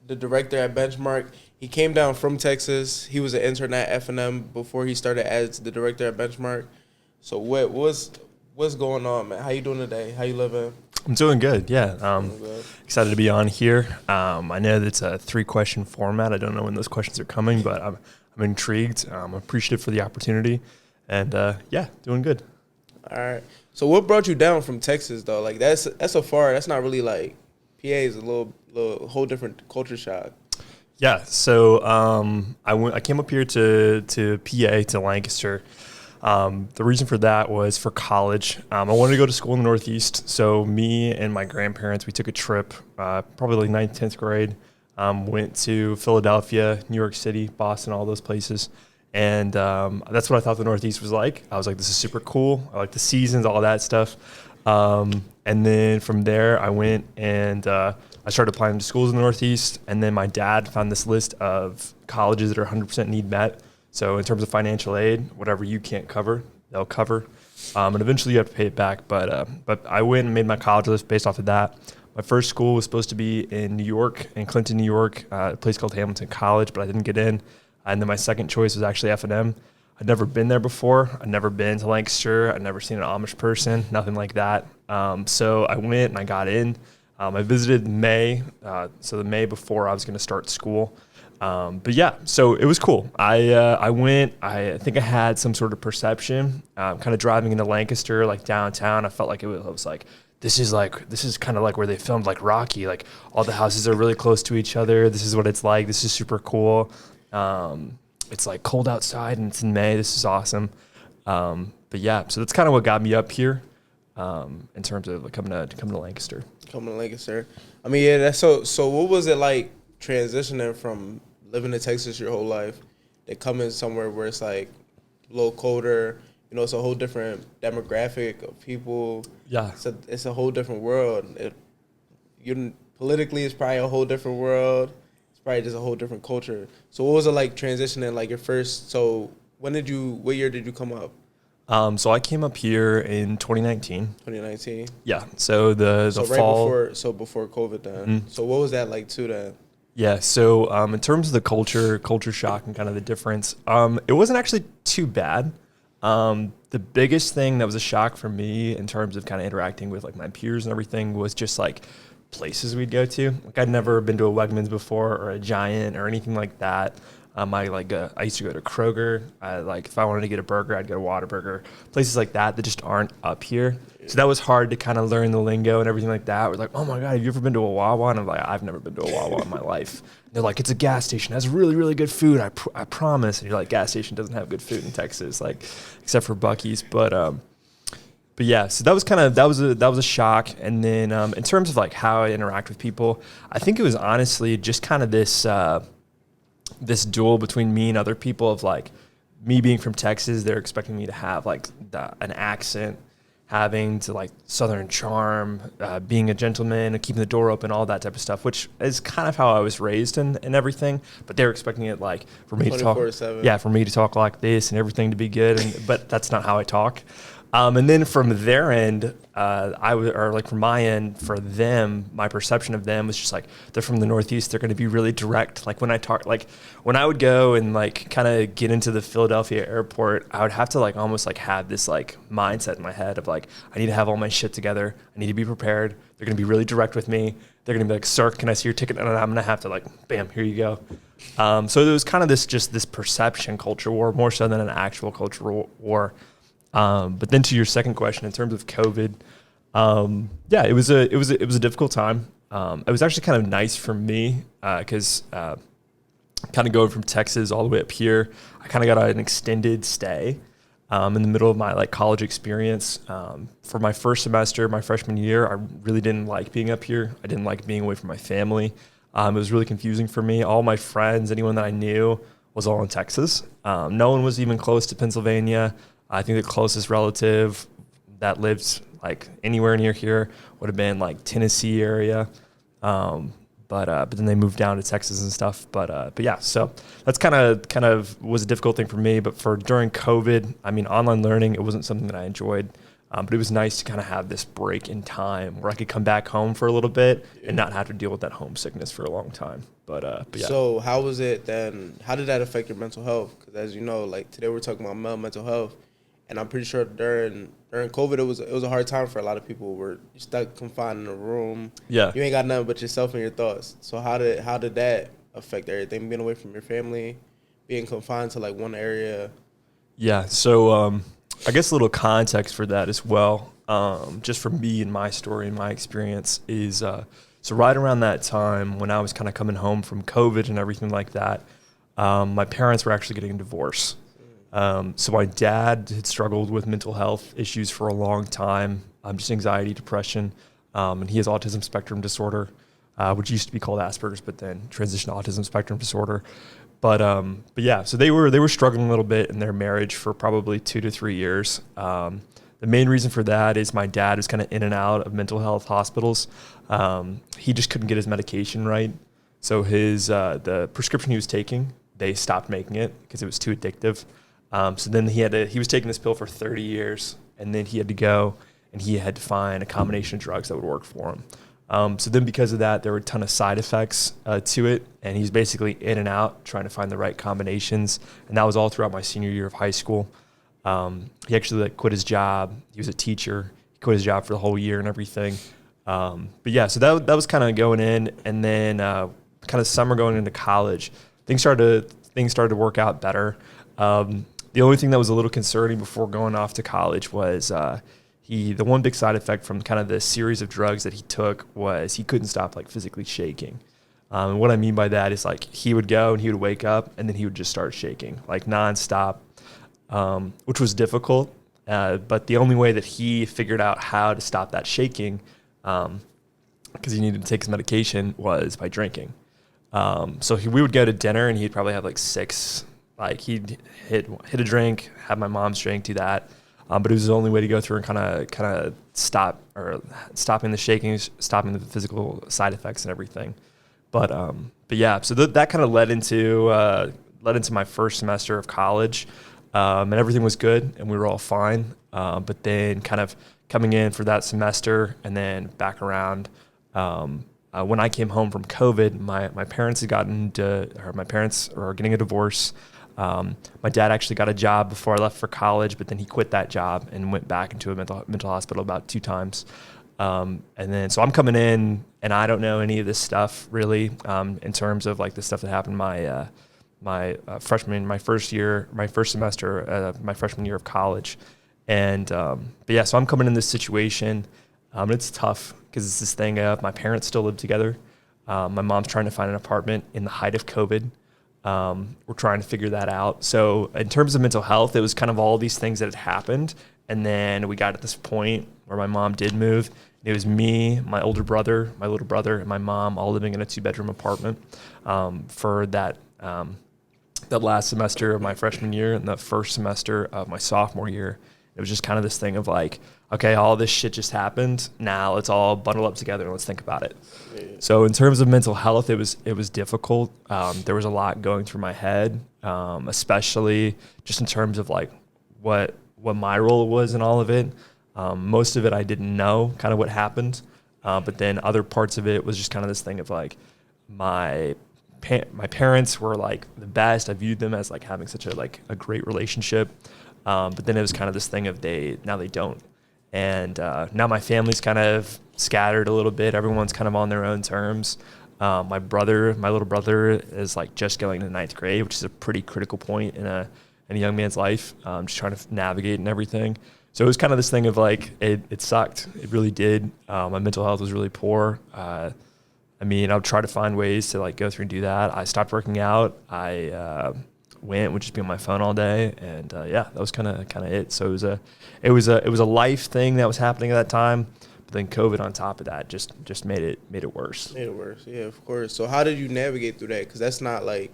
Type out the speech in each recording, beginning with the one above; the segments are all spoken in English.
the director at Benchmark. He came down from Texas. He was an intern at F&M before he started as the director at Benchmark. So what's going on, man? How you doing today? How you living? I'm doing good, yeah. Doing good. Excited to be on here. I know that it's a 3-question format. I don't know when those questions are coming, but I'm intrigued. I'm appreciative for the opportunity. And, yeah, doing good. All right. So what brought you down from Texas, though? Like, that's so far. That's not really, like, PA is a little whole different culture shock. Yeah, so I came up here to PA, to Lancaster. The reason for that was for college. I wanted to go to school in the Northeast, so me and my grandparents, we took a trip, probably like 9th, 10th grade, went to Philadelphia, New York City, Boston, all those places, and that's what I thought the Northeast was like. I was like, this is super cool. I like the seasons, all that stuff. And then from there, I went and I started applying to schools in the Northeast, and then my dad found this list of colleges that are 100% need met. So in terms of financial aid, whatever you can't cover, they'll cover. And eventually you have to pay it back. But I went and made my college list based off of that. My first school was supposed to be in New York, in Clinton, New York, a place called Hamilton College, but I didn't get in. And then my second choice was actually F&M. I'd never been there before. I'd never been to Lancaster. I'd never seen an Amish person, nothing like that. So I went and I got in. I visited May, so the May before I was going to start school. But yeah, so it was cool. I went, I think I had some sort of perception, kind of driving into Lancaster, like downtown. I felt like I was like, this is kind of like where they filmed like Rocky, like all the houses are really close to each other. This is what it's like. This is super cool. It's like cold outside and it's in May. This is awesome. But yeah, so that's kind of what got me up here, in terms of like coming to Lancaster. Coming to Lancaster. I mean, yeah, that's so what was it like transitioning from living in Texas your whole life to coming somewhere where it's like a little colder, you know, it's a whole different demographic of people. Yeah. It's a whole different world. Politically, it's probably a whole different world. It's probably just a whole different culture. So what was it like transitioning, like your first, so what year did you come up? So I came up here in 2019. 2019? Yeah. So the fall. Before COVID then. Mm-hmm. So what was that like too then? Yeah. So in terms of the culture shock and kind of the difference, it wasn't actually too bad. The biggest thing that was a shock for me in terms of kind of interacting with like my peers and everything was just like places we'd go to. Like I'd never been to a Wegmans before or a Giant or anything like that. I used to go to Kroger. If I wanted to get a burger, I'd go to Whataburger. Places like that just aren't up here. So that was hard to kind of learn the lingo and everything like that. We're like, oh my God, have you ever been to a Wawa? And I'm like, I've never been to a Wawa in my life. And they're like, it's a gas station. It has really, really good food. I promise. And you're like, gas station doesn't have good food in Texas, like except for Buc-ee's. But yeah, so that was a shock. And then in terms of like how I interact with people, I think it was honestly just kind of this duel between me and other people of like me being from Texas, they're expecting me to have like an accent, having to like Southern charm, being a gentleman, keeping the door open, all that type of stuff, which is kind of how I was raised and everything. But they're expecting it like for me to talk, for me to talk like this and everything to be good. But that's not how I talk. And then from their end, from my end, for them, my perception of them was just like, they're from the Northeast. They're going to be really direct. Like when I talk, like when I would go and like kind of get into the Philadelphia airport, I would have to like almost like have this like mindset in my head of like, I need to have all my shit together. I need to be prepared. They're going to be really direct with me. They're going to be like, sir, can I see your ticket? And I'm going to have to like, bam, here you go. So there was kind of this perception culture war, more so than an actual cultural war. But then to your second question, in terms of COVID, yeah, it was a difficult time. It was actually kind of nice for me because kind of going from Texas all the way up here, I kind of got an extended stay in the middle of my like college experience. For my first semester, my freshman year, I really didn't like being up here. I didn't like being away from my family. It was really confusing for me. All my friends, anyone that I knew, was all in Texas. No one was even close to Pennsylvania. I think the closest relative that lived like anywhere near here would have been like Tennessee area. But then they moved down to Texas and stuff. But yeah, so that's kind of was a difficult thing for me. But for during COVID, I mean, online learning, it wasn't something that I enjoyed. But it was nice to kind of have this break in time where I could come back home for a little bit and not have to deal with that homesickness for a long time. But yeah. So how was it then? How did that affect your mental health? Because as you know, like today we're talking about mental health, and I'm pretty sure during COVID it was a hard time for a lot of people. Where you're stuck confined in a room. Yeah. You ain't got nothing but yourself and your thoughts. So how did that affect everything? Being away from your family, being confined to like one area. Yeah. So I guess a little context for that as well. Just for me and my story and my experience is so right around that time when I was kind of coming home from COVID and everything like that, my parents were actually getting a divorce. So my dad had struggled with mental health issues for a long time, just anxiety, depression, and he has autism spectrum disorder, which used to be called Asperger's, but then transitioned to autism spectrum disorder. But yeah, so they were struggling a little bit in their marriage for probably 2 to 3 years. The main reason for that is my dad was kind of in and out of mental health hospitals. He just couldn't get his medication right. So the prescription he was taking, they stopped making it because it was too addictive. So then he was taking this pill for 30 years, and then he had to go and he had to find a combination of drugs that would work for him. So then because of that, there were a ton of side effects to it, and he's basically in and out trying to find the right combinations. And that was all throughout my senior year of high school. He actually quit his job. He was a teacher. He quit his job for the whole year and everything. But yeah, so that was kind of going in, and then kind of summer going into college, things started to work out better. The only thing that was a little concerning before going off to college was the one big side effect from kind of the series of drugs that he took was he couldn't stop like physically shaking. And what I mean by that is like he would go and he would wake up and then he would just start shaking like nonstop, which was difficult. But the only way that he figured out how to stop that shaking, because he needed to take his medication, was by drinking. So we would go to dinner and he'd probably have like six. Like he'd hit a drink, have my mom's drink, do that, but it was the only way to go through and kind of stopping the shaking, stopping the physical side effects and everything. But yeah, so that kind of led into my first semester of college, and everything was good and we were all fine. But then kind of coming in for that semester and then back around. When I came home from COVID, my parents are getting a divorce. My dad actually got a job before I left for college, but then he quit that job and went back into a mental hospital about 2 times. And then, so I'm coming in and I don't know any of this stuff really, in terms of like the stuff that happened my first semester, my freshman year of college. And, but yeah, so I'm coming in this situation. It's tough because it's this thing of my parents still live together. My mom's trying to find an apartment in the height of COVID. We're trying to figure that out. So in terms of mental health, it was kind of all these things that had happened. And then we got at this point where my mom did move. It was me, my older brother, my little brother, and my mom all living in a 2-bedroom apartment for that last semester of my freshman year and the first semester of my sophomore year. It was just kind of this thing of like, okay, all this shit just happened. Now let's all bundle up together and let's think about it. Yeah. So in terms of mental health, it was difficult. There was a lot going through my head, especially just in terms of like what my role was in all of it. Most of it I didn't know kind of what happened, but then other parts of it was just kind of this thing of like my parents were like the best. I viewed them as like having such a great relationship. But then it was kind of this thing of now they don't. And now my family's kind of scattered a little bit. Everyone's kind of on their own terms. My little brother is like just going to 9th grade, which is a pretty critical point in a young man's life, just trying to navigate and everything. So it was kind of this thing of like, it sucked. It really did. My mental health was really poor. I would try to find ways to like go through and do that. I stopped working out. Would just be on my phone all day, and yeah, that was kind of it. So it was a life thing that was happening at that time, but then COVID on top of that just made it worse. Made it worse, yeah, of course. So how did you navigate through that? Because that's not like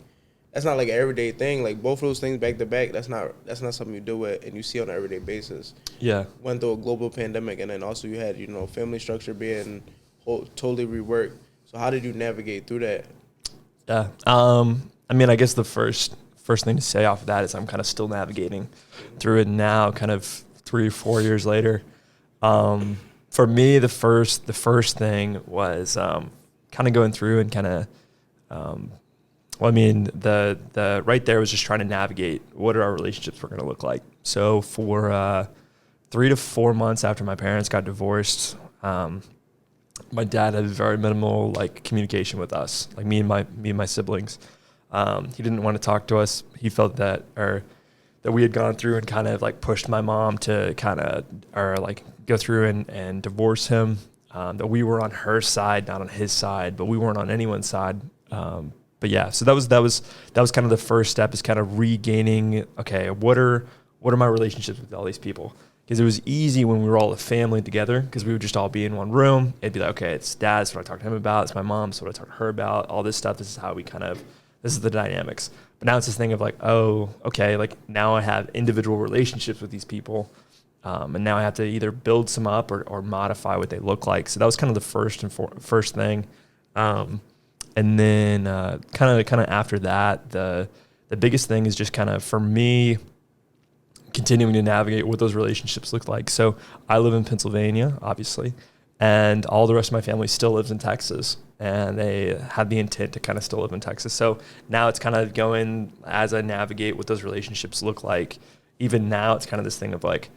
an everyday thing. Like both of those things back to back, that's not something you deal with and you see on an everyday basis. Yeah, went through a global pandemic, and then also you had family structure being totally reworked. So how did you navigate through that? Yeah, I guess the first thing to say off of that is I'm kind of still navigating through it now, kind of 3 or 4 years later. For me, the first thing was kind of going through and kind of, well, I mean, the right there was just trying to navigate what are our relationships were going to look like. So for 3 to 4 months after my parents got divorced, my dad had very minimal like communication with us, like me and my siblings. He didn't want to talk to us. He felt that we had gone through and kind of like pushed my mom to kind of or like go through and divorce him. That we were on her side, not on his side, but we weren't on anyone's side. But yeah, so that was kind of the first step, is kind of regaining. Okay, what are my relationships with all these people? Because it was easy when we were all a family together, because we would just all be in one room. It'd be like, okay, it's Dad, that's what I talk to him about. It's my mom, so what I talk to her about. All this stuff. This is how we this is the dynamics. But now it's this thing of like, oh, okay, like now I have individual relationships with these people. And now I have to either build some up or modify what they look like. So that was kind of the first thing. And then kind of after that, the biggest thing is just kind of for me continuing to navigate what those relationships look like. So I live in Pennsylvania, obviously, and all the rest of my family still lives in Texas, and they had the intent to kind of still live in Texas. So now it's kind of going as I navigate what those relationships look like. Even now, it's kind of this thing of like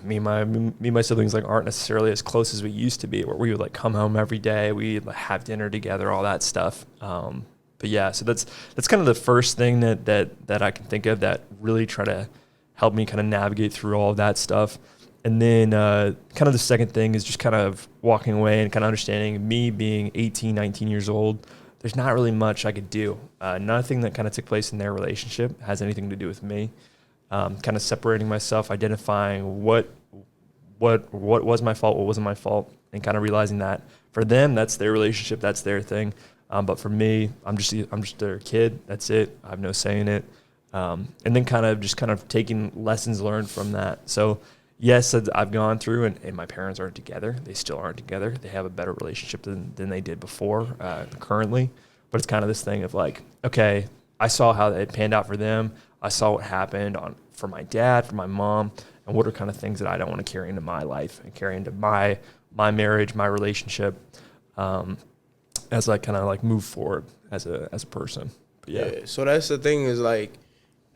me and my siblings like aren't necessarily as close as we used to be, where we would like come home every day, we'd like, have dinner together, all that stuff. But yeah, so that's kind of the first thing that I can think of that really try to help me kind of navigate through all of that stuff. And then kind of the second thing is just kind of walking away and kind of understanding, me being 18, 19 years old, there's not really much I could do. Nothing that kind of took place in their relationship has anything to do with me. Kind of separating myself, identifying what was my fault, what wasn't my fault, and kind of realizing that for them, that's their relationship, that's their thing. But for me, I'm just their kid. That's it. I have no say in it. And then kind of taking lessons learned from that. So yes, I've gone through and my parents aren't together. They still aren't together. They have a better relationship than they did before, currently. But it's kind of this thing of like, okay, I saw how it panned out for them. I saw what happened for my dad, for my mom, and what are kind of things that I don't want to carry into my life and carry into my marriage, my relationship, as I kind of like move forward as a person. But yeah. So that's the thing is like,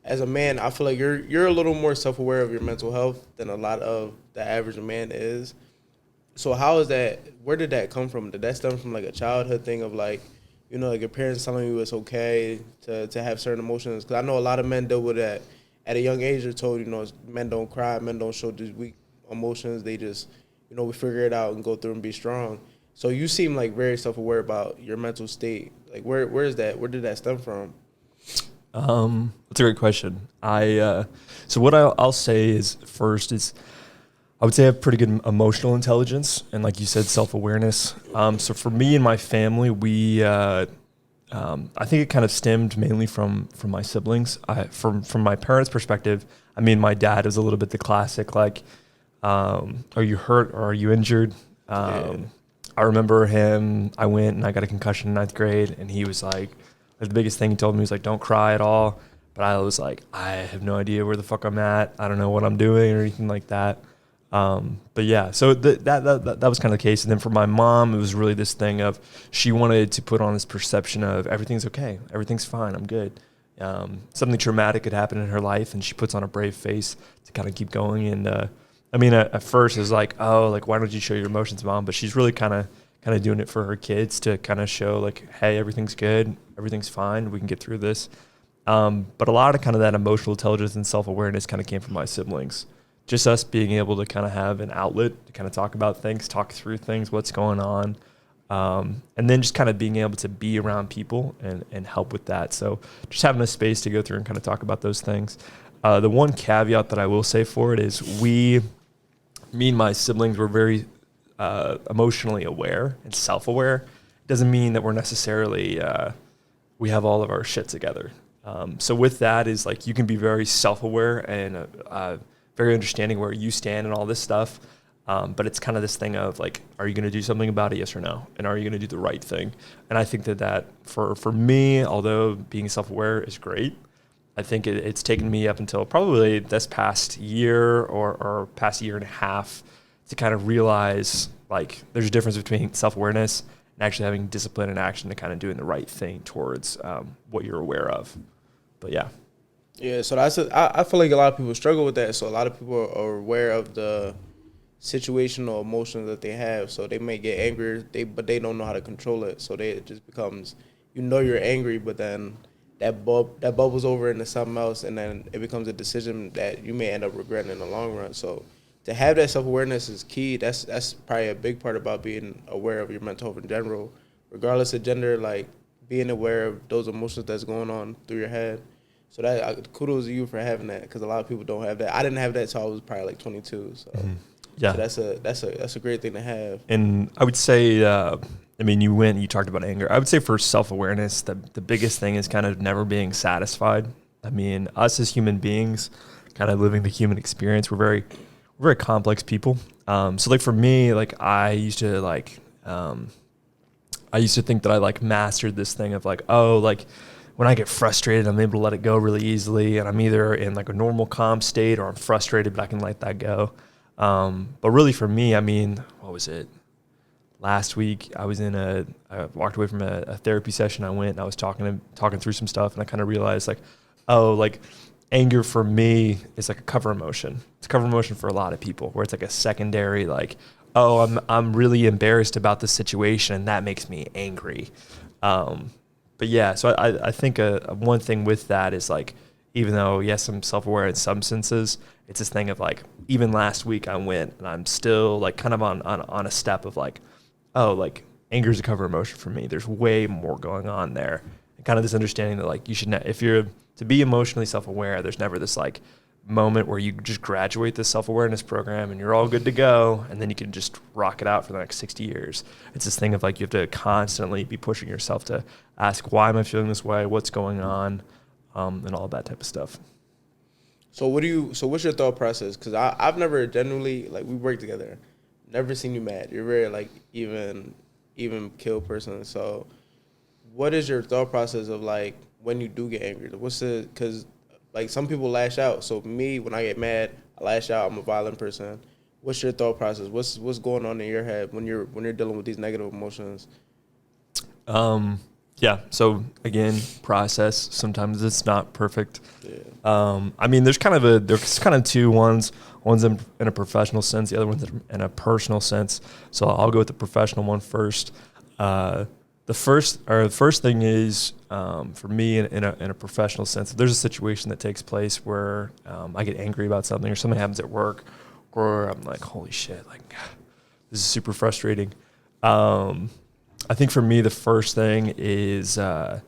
as a man, I feel like you're a little more self-aware of your mental health than a lot of the average man is. So how is that? Where did that come from? Did that stem from like a childhood thing of like, you know, like your parents telling you it's okay to have certain emotions? Because I know a lot of men deal with that at a young age. They're told, you know, men don't cry, men don't show these weak emotions. They just, you know, we figure it out and go through and be strong. So you seem like very self-aware about your mental state. Like where is that? Where did that stem from? That's a great question. So what I'll say is first is I would say I have pretty good emotional intelligence and, like you said, self-awareness. So for me and my family, I think it kind of stemmed mainly from my siblings. From my parents' perspective, I mean, my dad was a little bit the classic, like, are you hurt or are you injured? I remember him, I went and I got a concussion in 9th grade, and he was like, the biggest thing he told me was like, don't cry at all. But I was like, I have no idea where the fuck I'm at. I don't know what I'm doing or anything like that. But yeah, so that was kind of the case. And then for my mom, it was really this thing of she wanted to put on this perception of everything's okay, everything's fine, I'm good. Something traumatic had happened in her life, and she puts on a brave face to kind of keep going. And I mean, at first it was like, oh, like why don't you show your emotions, Mom? But she's really kind of doing it for her kids to kind of show like, hey, everything's good, everything's fine, we can get through this. But a lot of kind of that emotional intelligence and self-awareness kind of came from my siblings. Just us being able to kind of have an outlet to kind of talk about things, talk through things, what's going on. And then just kind of being able to be around people and help with that. So just having a space to go through and kind of talk about those things. The one caveat that I will say for it is me and my siblings were very emotionally aware and self-aware. Doesn't mean that we're necessarily, we have all of our shit together. So with that is like, you can be very self-aware and very understanding where you stand and all this stuff. But it's kind of this thing of like, are you going to do something about it? Yes or no? And are you going to do the right thing? And I think that for me, although being self-aware is great, I think it's taken me up until probably this past year or past year and a half to kind of realize like there's a difference between self-awareness and actually having discipline and action to kind of doing the right thing towards what you're aware of. But yeah. Yeah, so I feel like a lot of people struggle with that. So a lot of people are aware of the situational emotions that they have. So they may get angry, but they don't know how to control it. So it just becomes, you're angry, but then that bubbles over into something else, and then it becomes a decision that you may end up regretting in the long run. So to have that self-awareness is key. That's probably a big part about being aware of your mental health in general, regardless of gender, like being aware of those emotions that's going on through your head. So that kudos to you for having that, because a lot of people don't have that. I didn't have that until I was probably like 22. So yeah, so that's a great thing to have. And I would say, you talked about anger. I would say for self-awareness, the biggest thing is kind of never being satisfied. I mean, us as human beings, kind of living the human experience, we're very complex people. So like for me, like I used to think that I like mastered this thing of like, oh, like when I get frustrated, I'm able to let it go really easily, and I'm either in like a normal calm state or I'm frustrated, but I can let that go. But really for me, I mean, what was it? Last week, I walked away from a therapy session. I went and I was talking through some stuff, and I kind of realized like, oh, like anger for me is like a cover emotion. It's a cover emotion for a lot of people, where it's like a secondary, like, oh, I'm really embarrassed about the situation, and that makes me angry. But yeah, so I think one thing with that is like, even though, yes, I'm self-aware in some senses, it's this thing of like, even last week I went and I'm still like kind of on a step of like, oh, like anger is a cover emotion for me. There's way more going on there. And kind of this understanding that like you should, if you're to be emotionally self-aware, there's never this like moment where you just graduate this self-awareness program and you're all good to go, and then you can just rock it out for the next 60 years. It's this thing of like, you have to constantly be pushing yourself to ask, why am I feeling this way? What's going on? And all that type of stuff. So what's your thought process? Because I've never genuinely, like, we work together, never seen you mad. You're very like even kill person. So what is your thought process of like when you do get angry? Because like some people lash out. So me, when I get mad, I lash out. I'm a violent person. What's your thought process? What's going on in your head when you're dealing with these negative emotions? Yeah. So again, process. Sometimes it's not perfect. Yeah. There's kind of two ones. One's in a professional sense. The other one's in a personal sense. So I'll go with the professional one first. The first thing is for me in a professional sense. If there's a situation that takes place where I get angry about something, or something happens at work, or I'm like, holy shit, like this is super frustrating. I think for me, the first thing is I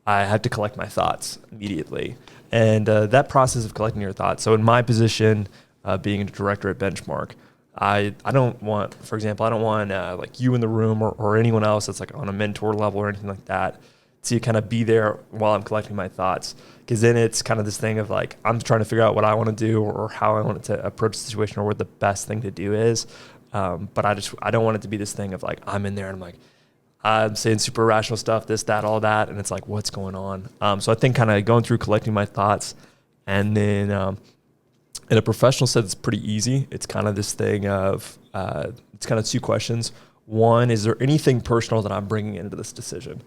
have to collect my thoughts immediately. And that process of collecting your thoughts. So in my position, being a director at Benchmark, I don't want, for example, like you in the room or anyone else that's like on a mentor level or anything like that to kind of be there while I'm collecting my thoughts. Because then it's kind of this thing of like, I'm trying to figure out what I want to do or how I want to approach the situation or what the best thing to do is. But I don't want it to be this thing of like, I'm in there and I'm like, I'm saying super rational stuff, this, that, all that. And it's like, what's going on? So I think kind of going through collecting my thoughts, and then in a professional sense, it's pretty easy. It's kind of this thing of, it's kind of two questions. One, is there anything personal that I'm bringing into this decision?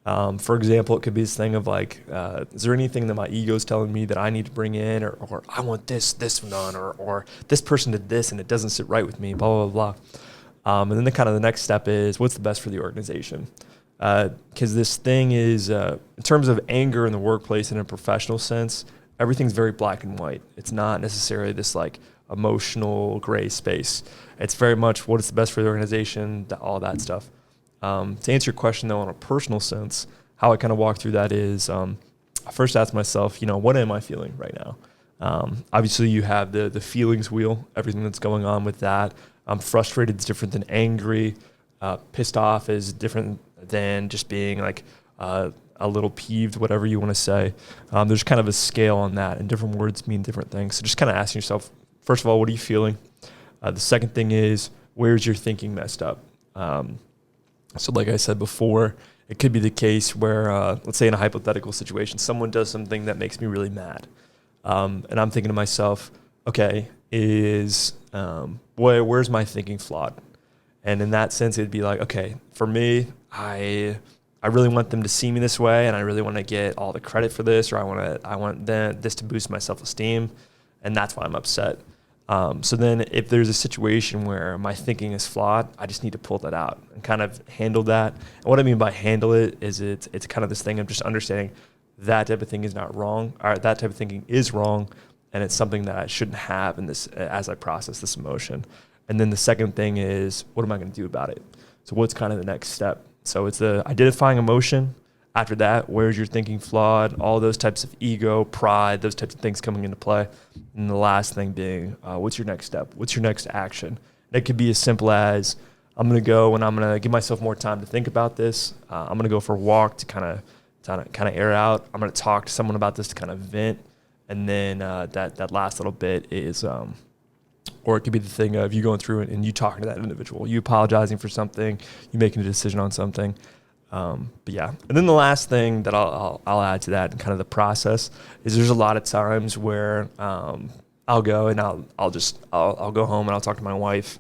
For example, it could be this thing of like, is there anything that my ego is telling me that I need to bring in, or I want this done, or this person did this and it doesn't sit right with me, blah, blah, blah. And then the next step is, what's the best for the organization? Because this thing is, in terms of anger in the workplace in a professional sense, everything's very black and white. It's not necessarily this like emotional gray space. It's very much what is the best for the organization, all that stuff. To answer your question though, on a personal sense, how I kind of walk through that is, I first ask myself, what am I feeling right now? Obviously you have the feelings wheel, everything that's going on with that. Frustrated is different than angry. Pissed off is different than just being like a little peeved, whatever you want to say. There's kind of a scale on that, and different words mean different things. So just kind of asking yourself, first of all, what are you feeling? The second thing is, where's your thinking messed up? So like I said before, it could be the case where, let's say in a hypothetical situation, someone does something that makes me really mad. And I'm thinking to myself, okay, is where's my thinking flawed? And in that sense, it'd be like, okay, for me, I really want them to see me this way, and I really want to get all the credit for this, or I want this to boost my self-esteem, and that's why I'm upset. So then if there's a situation where my thinking is flawed, I just need to pull that out and kind of handle that. And what I mean by handle it is it's kind of this thing of just understanding that type of thing is not wrong, or that type of thinking is wrong, and it's something that I shouldn't have in this as I process this emotion. And then the second thing is, what am I going to do about it? So what's kind of the next step? So it's the identifying emotion. After that, where's your thinking flawed? All those types of ego, pride, those types of things coming into play. And the last thing being, what's your next step? What's your next action? And it could be as simple as, I'm going to go and I'm going to give myself more time to think about this. I'm going to go for a walk to kind of air out. I'm going to talk to someone about this to kind of vent. And then that last little bit is, or it could be the thing of you going through it and you talking to that individual, you apologizing for something, you making a decision on something. But yeah, and then the last thing that I'll add to that and kind of the process is there's a lot of times where I'll go and I'll go home and I'll talk to my wife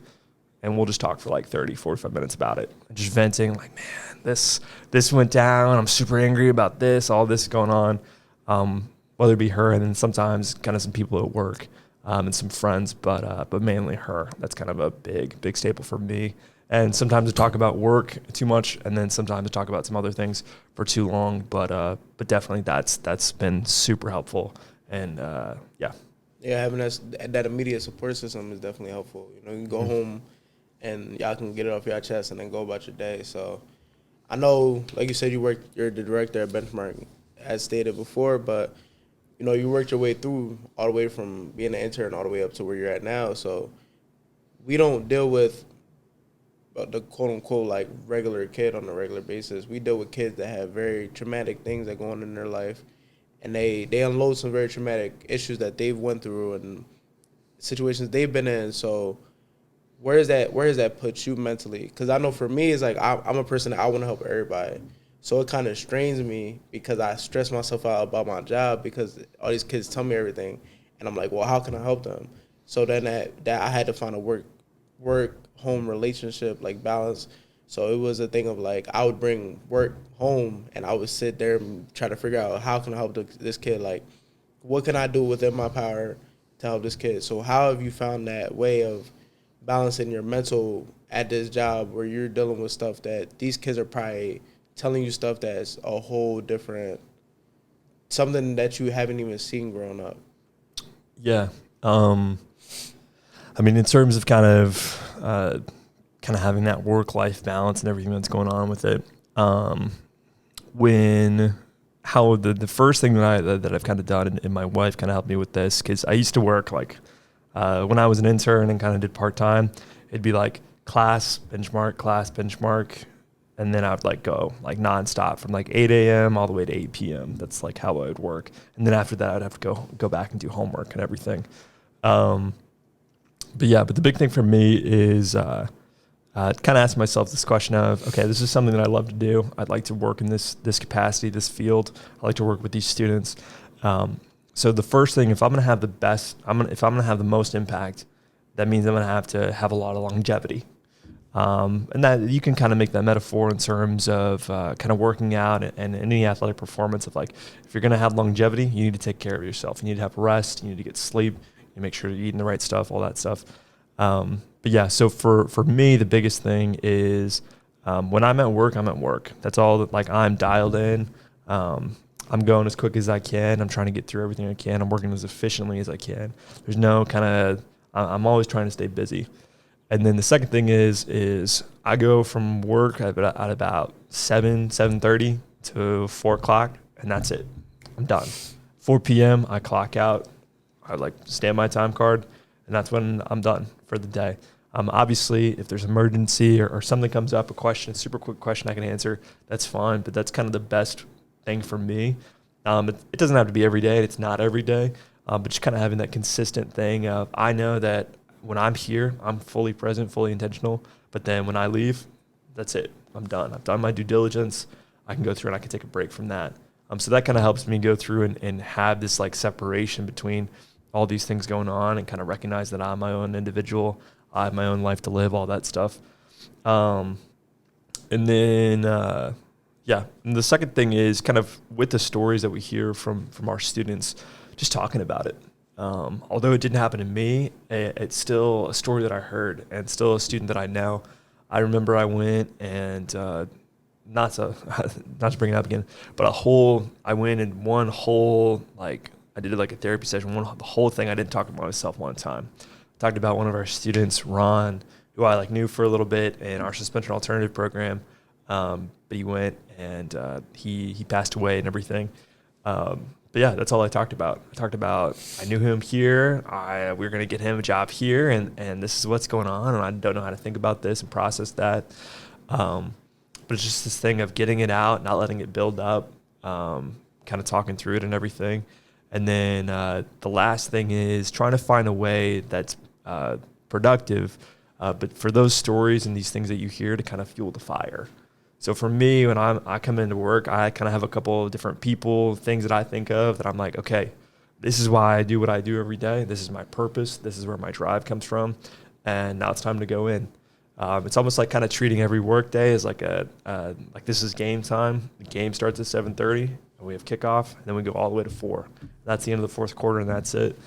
and we'll just talk for like 30, 45 minutes about it. Just venting like, man, this went down. I'm super angry about this, all this going on. Whether it be her and then sometimes kind of some people at work and some friends, but mainly her. That's kind of a big staple for me. And sometimes I talk about work too much, and then sometimes I talk about some other things for too long. But definitely that's been super helpful. And yeah, having that immediate support system is definitely helpful. You know, you can go home and y'all can get it off your chest and then go about your day. So I know, like you said, you're the director at Benchmark, as stated before, but you know, you worked your way through all the way from being an intern all the way up to where you're at now. So we don't deal with the quote-unquote like regular kid on a regular basis. We deal with kids that have very traumatic things that go on in their life, and they unload some very traumatic issues that they've went through and situations they've been in. So where does that put you mentally? Because I know for me, it's like I'm a person that I want to help everybody. So it kind of strains me because I stress myself out about my job because all these kids tell me everything, and I'm like, well, how can I help them? So then that I had to find a work home relationship like balance. So it was a thing of like I would bring work home and I would sit there and try to figure out how can I help this kid, like what can I do within my power to help this kid. So how have you found that way of balancing your mental at this job where you're dealing with stuff that these kids are probably telling you stuff that's a whole different, something that you haven't even seen growing up? Yeah. I mean, in terms of kind of having that work-life balance and everything that's going on with it, the first thing that I've kind of done, and my wife kind of helped me with this, because I used to work like when I was an intern and kind of did part-time, it'd be like class, benchmark, and then I would like go like nonstop from like 8 a.m. all the way to 8 p.m. That's like how I would work. And then after that, I'd have to go back and do homework and everything. But the big thing for me is kind of asking myself this question of, okay, this is something that I love to do. I'd like to work in this capacity, this field. I like to work with these students. So the first thing, if I'm going to have the most impact, that means I'm going to have a lot of longevity. And that you can kind of make that metaphor in terms of kind of working out and any athletic performance of like, if you're going to have longevity, you need to take care of yourself. You need to have rest. You need to get sleep. You make sure you're eating the right stuff, all that stuff. But yeah, so for me, the biggest thing is when I'm at work, I'm at work. That's all that, like, I'm dialed in. I'm going as quick as I can. I'm trying to get through everything I can. I'm working as efficiently as I can. There's no kind of, I'm always trying to stay busy. And then the second thing is I go from work at about 7:30 to 4 o'clock, and that's it. I'm done. 4 p.m., I clock out. I like stamp my time card, and that's when I'm done for the day. Obviously, if there's an emergency or something comes up, a super quick question I can answer, that's fine, but that's kind of the best thing for me. It doesn't have to be every day. It's not every day, but just kind of having that consistent thing of, I know that when I'm here, I'm fully present, fully intentional, but then when I leave, that's it. I'm done. I've done my due diligence. I can go through and I can take a break from that. So that kind of helps me go through and have this like separation between, all these things going on and kind of recognize that I'm my own individual. I have my own life to live, all that stuff. And then, and the second thing is kind of with the stories that we hear from our students, just talking about it. Although it didn't happen to me, it's still a story that I heard and still a student that I know. I remember I went and, not to bring it up again, but I went in one whole, like, I did like a therapy session, the whole thing. I didn't talk about myself one time. Talked about one of our students, Ron, who I knew for a little bit in our suspension alternative program. But he went and he passed away and everything. But yeah, that's all I talked about. I talked about I knew him here. We were going to get him a job here, and this is what's going on, and I don't know how to think about this and process that. But it's just this thing of getting it out, not letting it build up, kind of talking through it and everything. And then the last thing is trying to find a way that's productive, but for those stories and these things that you hear to kind of fuel the fire. So for me, when I come into work, I kind of have a couple of different people, things that I think of that I'm like, okay, this is why I do what I do every day. This is my purpose. This is where my drive comes from. And now it's time to go in. It's almost like kind of treating every work day as like like this is game time. The game starts at 7:30 and we have kickoff, and then we go all the way to 4. That's the end of the fourth quarter, and that's it.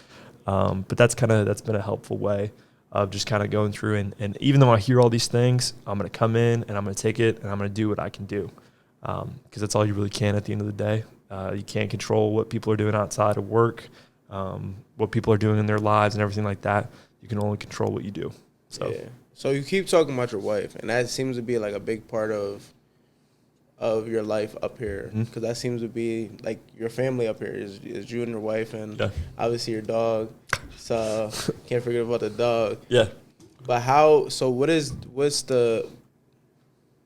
But that's been a helpful way of just kind of going through. And even though I hear all these things, I'm going to come in and I'm going to take it and I'm going to do what I can do. Because that's all you really can at the end of the day. You can't control what people are doing outside of work, what people are doing in their lives and everything like that. You can only control what you do. So. Yeah. So you keep talking about your wife, and that seems to be like a big part of your life up here, because that seems to be like your family up here is you and your wife, and obviously your dog. So can't forget about the dog. Yeah. But how? So what's the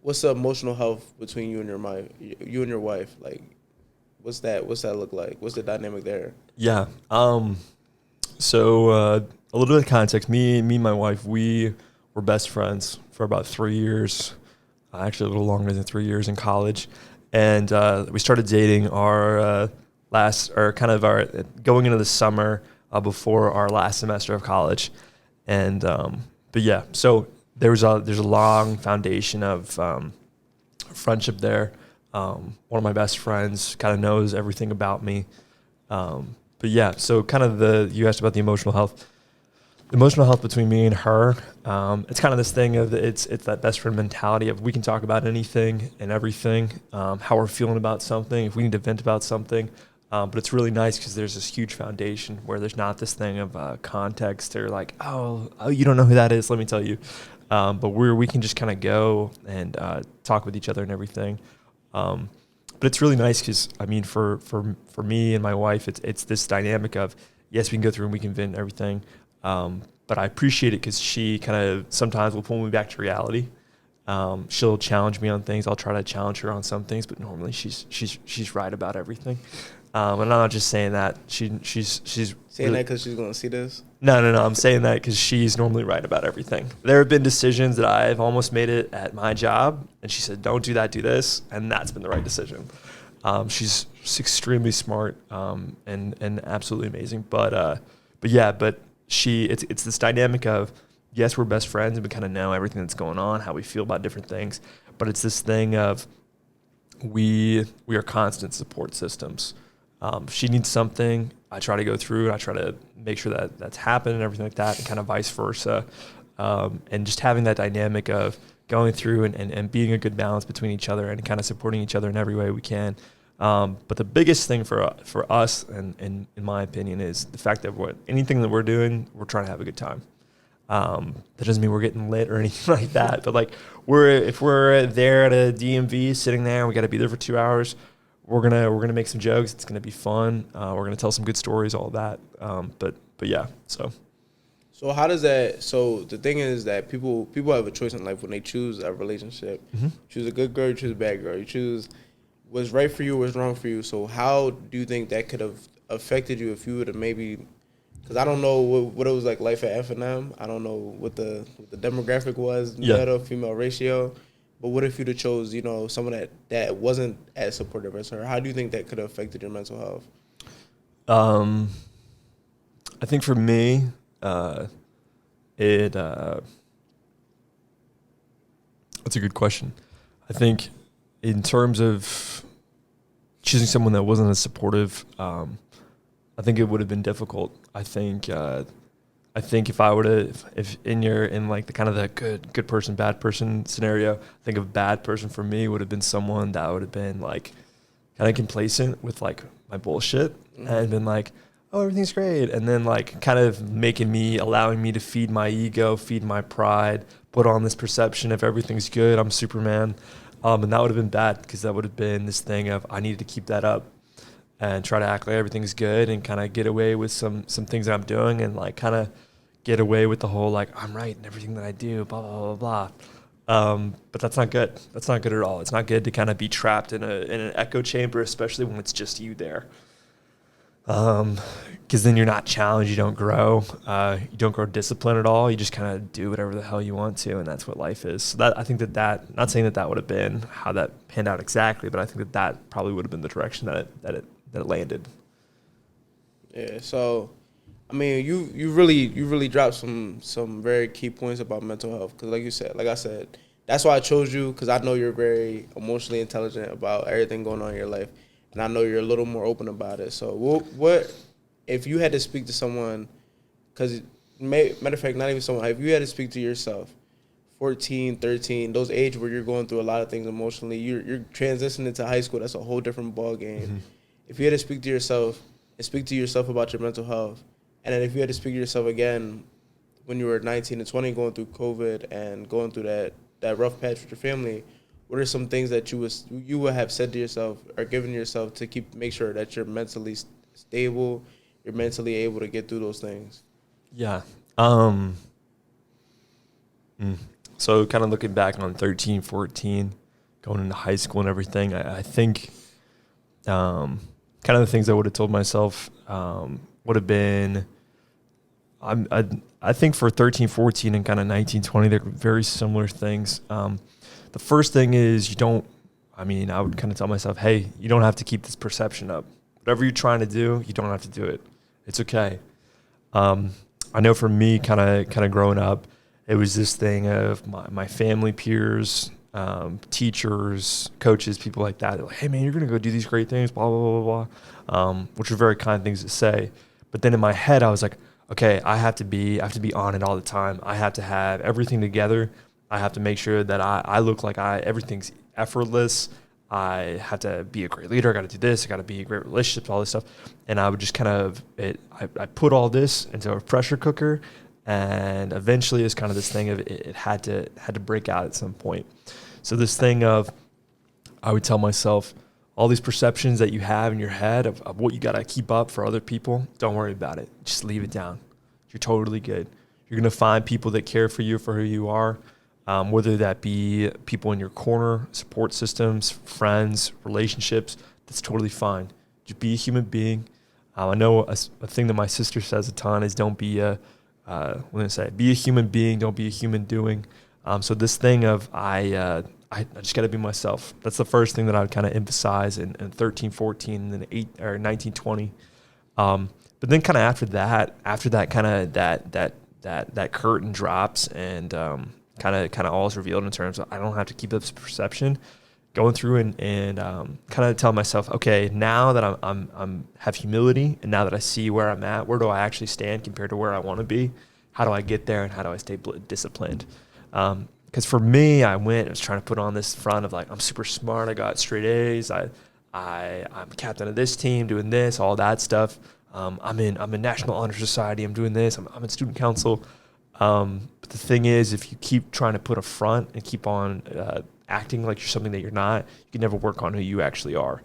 emotional health between you and your wife? Like, what's that look like? What's the dynamic there? Yeah. So a little bit of context. Me and my wife, we were best friends for about 3 years, actually a little longer than 3 years in college. And we started dating our going into the summer before our last semester of college. And, but yeah, so there's a long foundation of friendship there. One of my best friends kind of knows everything about me. But yeah, so kind of you asked about the emotional health. Emotional health between me and her, it's kind of this thing of it's that best friend mentality of we can talk about anything and everything, how we're feeling about something, if we need to vent about something. But it's really nice because there's this huge foundation where there's not this thing of context or like, oh, you don't know who that is, let me tell you. But we can just kind of go and talk with each other and everything. But it's really nice because, I mean, for me and my wife, it's this dynamic of, yes, we can go through and we can vent and everything. But I appreciate it because she kind of sometimes will pull me back to reality. She'll challenge me on things. I'll try to challenge her on some things, but normally she's right about everything. And I'm not just saying that. She's saying really, that because she's going to see this? No. I'm saying that because she's normally right about everything. There have been decisions that I've almost made it at my job, and she said, don't do that, do this, and that's been the right decision. She's extremely smart and absolutely amazing. But it's this dynamic of, yes, we're best friends and we kind of know everything that's going on, how we feel about different things, but it's this thing of we are constant support systems. If she needs something, I try to go through and I try to make sure that that's happened and everything like that, and kind of vice versa. And just having that dynamic of going through and being a good balance between each other and kind of supporting each other in every way we can. But the biggest thing for us, and in my opinion, is the fact that anything that we're doing, we're trying to have a good time. That doesn't mean we're getting lit or anything like that. But like if we're there at a DMV sitting there, and we got to be there for 2 hours. We're gonna make some jokes. It's gonna be fun. We're gonna tell some good stories, all that. But yeah. So how does that? So the thing is that people have a choice in life when they choose a relationship. Mm-hmm. Choose a good girl, you choose a bad girl. You choose what's right for you, what's wrong for you. So how do you think that could have affected you if you would have maybe? Because I don't know what it was like life at F&M. I don't know what the demographic was, male female ratio. But what if you'd have chose, someone that wasn't as supportive as her? How do you think that could have affected your mental health? I think for me, it that's a good question. I think in terms of choosing someone that wasn't as supportive, I think it would have been difficult. I think if I were to, if in like the kind of the good person, bad person scenario, I think a bad person for me would have been someone that would have been like kind of complacent with like my bullshit and been like, oh, everything's great. And then like kind of allowing me to feed my ego, feed my pride, put on this perception of everything's good, I'm Superman. And that would have been bad because that would have been this thing of I needed to keep that up and try to act like everything's good and kind of get away with some things that I'm doing and like kind of get away with the whole like I'm right in everything that I do, blah, blah, blah, blah. But that's not good. That's not good at all. It's not good to kind of be trapped in an echo chamber, especially when it's just you there. Because then you're not challenged, you don't grow discipline at all. You just kind of do whatever the hell you want to, and that's what life is. So that I think that not saying that would have been how that panned out exactly, but I think that probably would have been the direction that it landed. Yeah. So, I mean, you really dropped some very key points about mental health. Because like I said, that's why I chose you, because I know you're very emotionally intelligent about everything going on in your life. And I know you're a little more open about it. So what if you had to speak to someone, because matter of fact, not even someone, if you had to speak to yourself, 14, 13, those age where you're going through a lot of things emotionally, you're transitioning to high school, that's a whole different ball game. Mm-hmm. If you had to speak to yourself and speak to yourself about your mental health, and then if you had to speak to yourself again when you were 19 and 20 going through COVID and going through that rough patch with your family, what are some things that you would have said to yourself or given yourself to make sure that you're mentally stable, you're mentally able to get through those things? Yeah. So kind of looking back on 13, 14, going into high school and everything, I think kind of the things I would have told myself would have been, I think for 13, 14 and kind of 19, 20, they're very similar things. The first thing is I would kind of tell myself, hey, you don't have to keep this perception up. Whatever you're trying to do, you don't have to do it. It's okay. I know for me, kind of growing up, it was this thing of my family peers, teachers, coaches, people like that. They're like, hey, man, you're going to go do these great things, blah, blah, blah, blah, which are very kind things to say. But then in my head, I was like, okay, I have to be on it all the time. I have to have everything together. I have to make sure that I look like everything's effortless. I have to be a great leader. I got to do this. I got to be a great relationship, all this stuff. And I would just I put all this into a pressure cooker, and eventually it's kind of this thing of it had to break out at some point. So this thing of, I would tell myself, all these perceptions that you have in your head of what you got to keep up for other people, don't worry about it. Just leave it down. You're totally good. You're going to find people that care for you for who you are. Whether that be people in your corner, support systems, friends, relationships, that's totally fine. Just be a human being. I know a thing that my sister says a ton is be a human being, don't be a human doing. So this thing of I just got to be myself. That's the first thing that I would kind of emphasize in 13, 14, and then 19, 20. But then kind of after that kind of that curtain drops and kind of all is revealed in terms of I don't have to keep up this perception. Going through and kind of tell myself, okay, now that I'm have humility, and now that I see where I'm at, where do I actually stand compared to where I want to be? How do I get there, and how do I stay disciplined? Because for me, I was trying to put on this front of like I'm super smart, I got straight A's, I'm captain of this team, doing this, all that stuff. I'm in National Honor Society, I'm doing this, I'm in student council. But the thing is, if you keep trying to put a front and keep on acting like you're something that you're not, you can never work on who you actually are.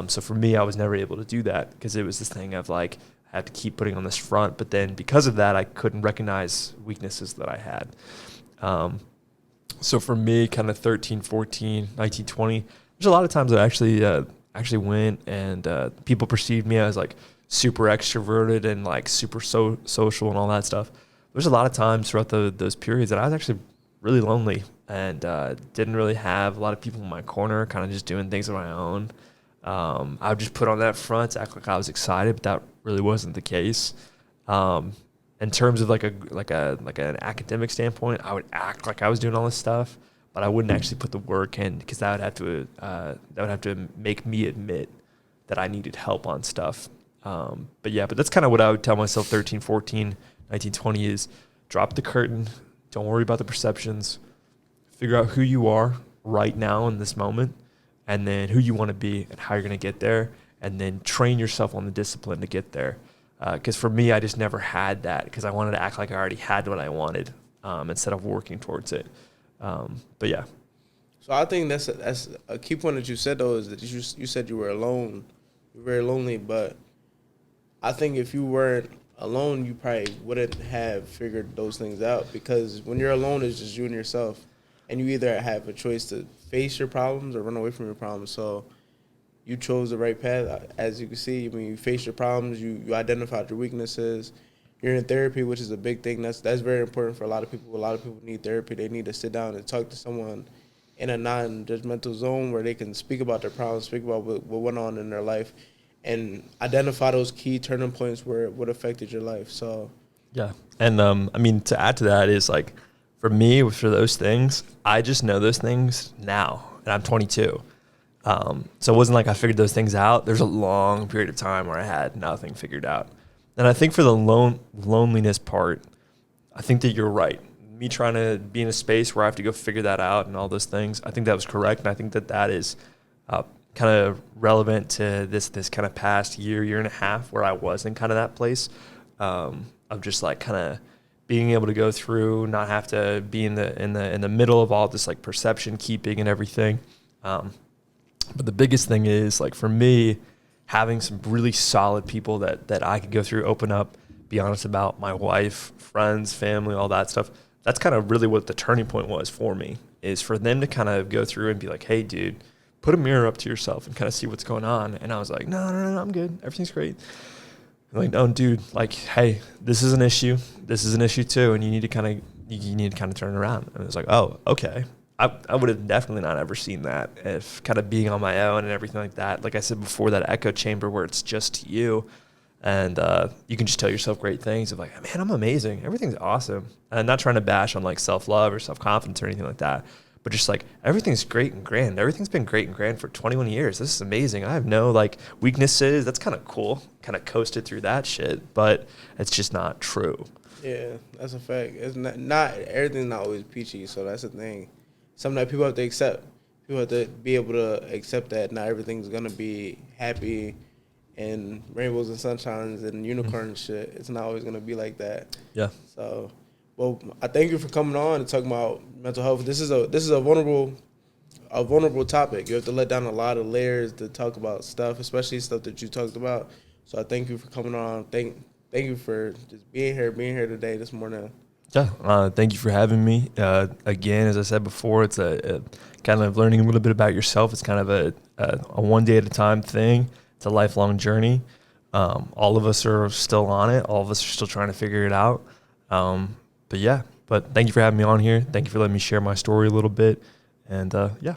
So for me, I was never able to do that because it was this thing of like I had to keep putting on this front. But then because of that, I couldn't recognize weaknesses that I had. So for me, kind of 13, 14, 19, 20, there's a lot of times I actually went and people perceived me as like super extroverted and like super social and all that stuff. There's a lot of times throughout those periods that I was actually really lonely and didn't really have a lot of people in my corner, kind of just doing things on my own. I would just put on that front, act like I was excited, but that really wasn't the case. In terms of like an academic standpoint, I would act like I was doing all this stuff, but I wouldn't actually put the work in, because that would have to make me admit that I needed help on stuff. But that's kind of what I would tell myself 13, 14, 19, 20 is drop the curtain. Don't worry about the perceptions. Figure out who you are right now in this moment, and then who you want to be and how you're going to get there, and then train yourself on the discipline to get there. Because for me, I just never had that, because I wanted to act like I already had what I wanted, instead of working towards it. But yeah. So I think that's a key point that you said, though, is that you said you were alone. You're very lonely, but I think if you weren't alone, you probably wouldn't have figured those things out, because when you're alone, it's just you and yourself, and you either have a choice to face your problems or run away from your problems. So you chose the right path, as you can see. I mean, you faced your problems, you identified your weaknesses. You're in therapy, which is a big thing. That's very important for a lot of people. A lot of people need therapy. They need to sit down and talk to someone in a non-judgmental zone where they can speak about their problems, speak about what went on in their life, and identify those key turning points where what affected your life. So yeah. And I mean, to add to that is, like, for me, for those things, I just know those things now, and I'm 22. So it wasn't like I figured those things out. There's a long period of time where I had nothing figured out. And I think for the loneliness part, I think that you're right. Me trying to be in a space where I have to go figure that out and all those things, I think that was correct. And I think that is kind of relevant to this kind of past year and a half where I was in kind of that place of just like kind of being able to go through, not have to be in the middle of all this like perception keeping and everything. But the biggest thing is, like, for me, having some really solid people that I could go through, open up, be honest about, my wife, friends, family, all that stuff. That's kind of really what the turning point was for me, is for them to kind of go through and be like, hey, dude, put a mirror up to yourself and kind of see what's going on. And I was like, no, I'm good. Everything's great. I'm like, no, dude, like, hey, this is an issue. This is an issue too. And you need to kind of turn it around. And it was like, oh, okay. I would have definitely not ever seen that if kind of being on my own and everything like that. Like I said before, that echo chamber where it's just you, and you can just tell yourself great things of like, man, I'm amazing. Everything's awesome. And I'm not trying to bash on like self-love or self-confidence or anything like that, but just like everything's great and grand. Everything's been great and grand for 21 years. This is amazing. I have no like weaknesses. That's kind of cool. Kind of coasted through that shit, but it's just not true. yeah, that's a fact. It's not everything's not always peachy. So that's the thing. Something that people have to accept. People have to be able to accept that not everything's gonna be happy and rainbows and sunshines and unicorn shit. It's not always gonna be like that. Yeah. So, well, I thank you for coming on and talking about mental health. This is a vulnerable topic. You have to let down a lot of layers to talk about stuff, especially stuff that you talked about. So I thank you for coming on. Thank you for just being here today, this morning. Yeah, thank you for having me. Again, as I said before, it's a kind of learning a little bit about yourself. It's kind of a one day at a time thing. It's a lifelong journey. All of us are still on it. All of us are still trying to figure it out. But thank you for having me on here. Thank you for letting me share my story a little bit. And yeah.